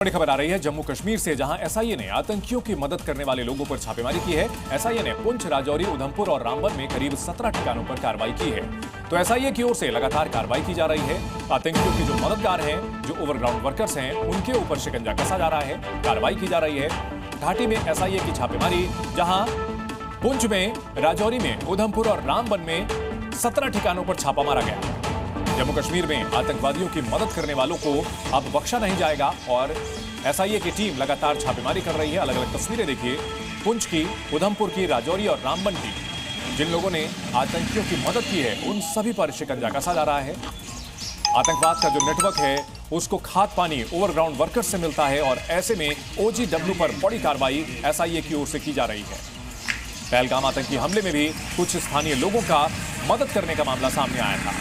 बड़ी खबर आ रही है जम्मू कश्मीर से, जहां एसआईए ने आतंकियों की मदद करने वाले लोगों पर छापेमारी की है। एसआईए ने पुंछ, राजौरी, उधमपुर और रामबन में करीब 17 ठिकानों पर कार्रवाई की है। तो एसआईए की ओर से लगातार कार्रवाई की जा रही है। आतंकियों के जो मददगार हैं, जो ओवरग्राउंड वर्कर्स हैं, उनके ऊपर शिकंजा कसा जा रहा है, कार्रवाई की जा रही है। घाटी में एसआईए की छापेमारी, जहां पुंछ में, राजौरी में, उधमपुर और रामबन में 17 ठिकानों पर छापा मारा गया। जम्मू कश्मीर में आतंकवादियों की मदद करने वालों को अब बख्शा नहीं जाएगा और एसआईए की टीम लगातार छापेमारी कर रही है। अलग अलग तस्वीरें देखिए, पुंछ की, उधमपुर की, राजौरी और रामबन की। जिन लोगों ने आतंकियों की मदद की है, उन सभी पर शिकंजा कसा जा रहा है। आतंकवाद का जो नेटवर्क है, उसको खाद पानी ओवरग्राउंड वर्कर्स से मिलता है और ऐसे में ओजीडब्ल्यू पर बड़ी कार्रवाई एसआईए की ओर से की जा रही है। पहलगाम आतंकी हमले में भी कुछ स्थानीय लोगों का मदद करने का मामला सामने आया था।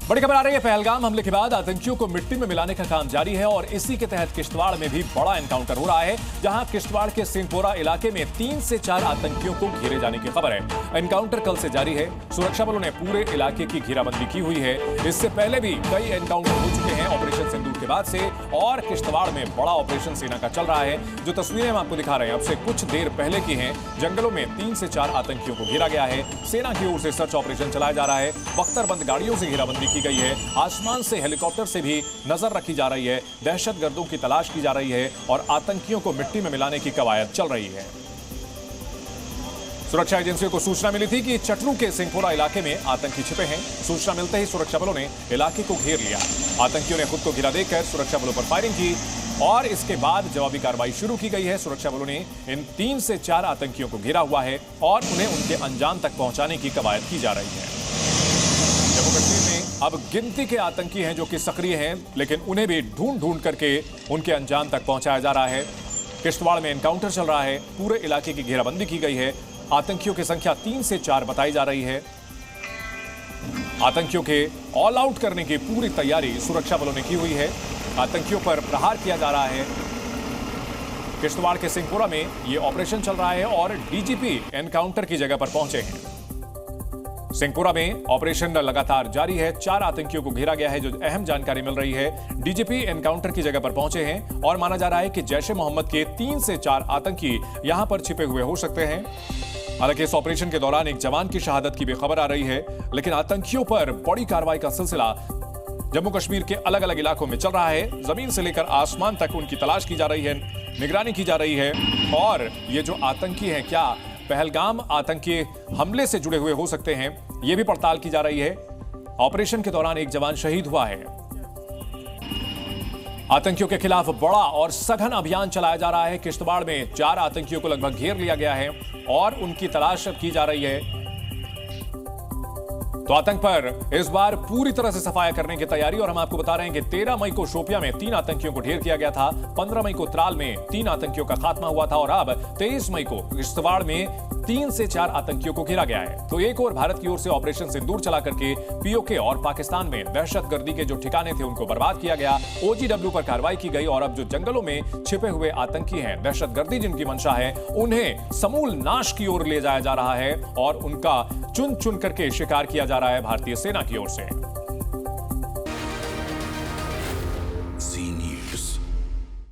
बड़ी खबर आ रही है, पहलगाम हमले के बाद आतंकियों को मिट्टी में मिलाने का काम जारी है और इसी के तहत किश्तवाड़ में भी बड़ा एनकाउंटर हो रहा है, जहां किश्तवाड़ के सिंहपोरा इलाके में 3 से 4 आतंकियों को घेरे जाने की खबर है। एनकाउंटर कल से जारी है। सुरक्षा बलों ने पूरे इलाके की घेराबंदी की हुई है। इससे पहले भी कई एनकाउंटर हो चुके हैं ऑपरेशन सिंदूर के बाद से, और किश्तवाड़ में बड़ा ऑपरेशन सेना का चल रहा है। जो तस्वीरें हम आपको दिखा रहे हैं, अब से कुछ देर पहले की हैं। जंगलों में 3 से 4 आतंकियों को घेरा गया है। सेना की ओर से सर्च ऑपरेशन चलाया जा रहा है। बख्तरबंद गाड़ियों से घेराबंदी की गई है। आसमान से, हेलीकॉप्टर से भी नजर रखी जा रही है। दहशतगर्दों की तलाश की जा रही है और आतंकियों को मिट्टी में मिलाने की कवायद चल रही है। सुरक्षा एजेंसियों को सूचना मिली थी कि चटरू के सिंहपोरा इलाके में आतंकी छिपे हैं। सूचना मिलते ही सुरक्षा बलों ने इलाके को घेर लिया। आतंकियों ने खुद को घिरा देकर सुरक्षा बलों पर फायरिंग की और इसके बाद जवाबी कार्रवाई शुरू की गई है। सुरक्षा बलों ने इन 3 से 4 आतंकियों को घेरा हुआ है और उन्हें उनके अंजाम तक पहुंचाने की कवायद की जा रही है। जम्मू कश्मीर में अब गिनती के आतंकी हैं जो कि सक्रिय हैं, लेकिन उन्हें भी ढूंढ करके उनके अंजाम तक पहुंचाया जा रहा है। किश्तवाड़ में एनकाउंटर चल रहा है। पूरे इलाके की घेराबंदी की गई है। आतंकियों की संख्या 3 से 4 बताई जा रही है। आतंकियों के ऑल आउट करने की पूरी तैयारी सुरक्षा बलों ने की हुई है। आतंकियों पर प्रहार किया जा रहा है। किश्तवाड़ के सिंहपोरा में यह ऑपरेशन चल रहा है और डीजीपी एनकाउंटर की जगह पर पहुंचे हैं। सिंहपोरा में ऑपरेशन लगातार जारी है। 4 आतंकियों को घेरा गया है, जो अहम जानकारी मिल रही है। डीजीपी एनकाउंटर की जगह पर पहुंचे हैं और माना जा रहा है कि जैश-ए मोहम्मद के 3 से 4 आतंकी यहां पर छिपे हुए हो सकते हैं। हालांकि इस ऑपरेशन के दौरान एक जवान की शहादत की भी खबर आ रही है, लेकिन आतंकियों पर बड़ी कार्रवाई का सिलसिला जम्मू कश्मीर के अलग अलग इलाकों में चल रहा है। जमीन से लेकर आसमान तक उनकी तलाश की जा रही है, निगरानी की जा रही है। और ये जो आतंकी हैं, क्या पहलगाम आतंकी हमले से जुड़े हुए हो सकते हैं, यह भी पड़ताल की जा रही है। ऑपरेशन के दौरान एक जवान शहीद हुआ है। आतंकियों के खिलाफ बड़ा और सघन अभियान चलाया जा रहा है। किश्तवाड़ में 4 आतंकियों को लगभग घेर लिया गया है और उनकी तलाश की जा रही है। तो आतंक पर इस बार पूरी तरह से सफाया करने की तैयारी। और हम आपको बता रहे हैं कि 13 मई को शोपियां में 3 आतंकियों को ढेर किया गया था। 15 मई को त्राल में 3 आतंकियों का खात्मा हुआ था और अब 23 मई को किश्तवाड़ में 3 से 4 आतंकियों को घेरा गया है। तो एक और भारत की ओर से ऑपरेशन सिंदूर चला करके पीओके और पाकिस्तान में दहशतगर्दी के जो ठिकाने थे, उनको बर्बाद किया गया। ओजीडब्ल्यू पर कार्रवाई की गई और अब जो जंगलों में छिपे हुए आतंकी हैं, दहशतगर्दी जिनकी मंशा है, उन्हें समूल नाश की ओर ले जाया जा रहा है और उनका चुन चुन करके शिकार किया जा रहा है भारतीय सेना की ओर से।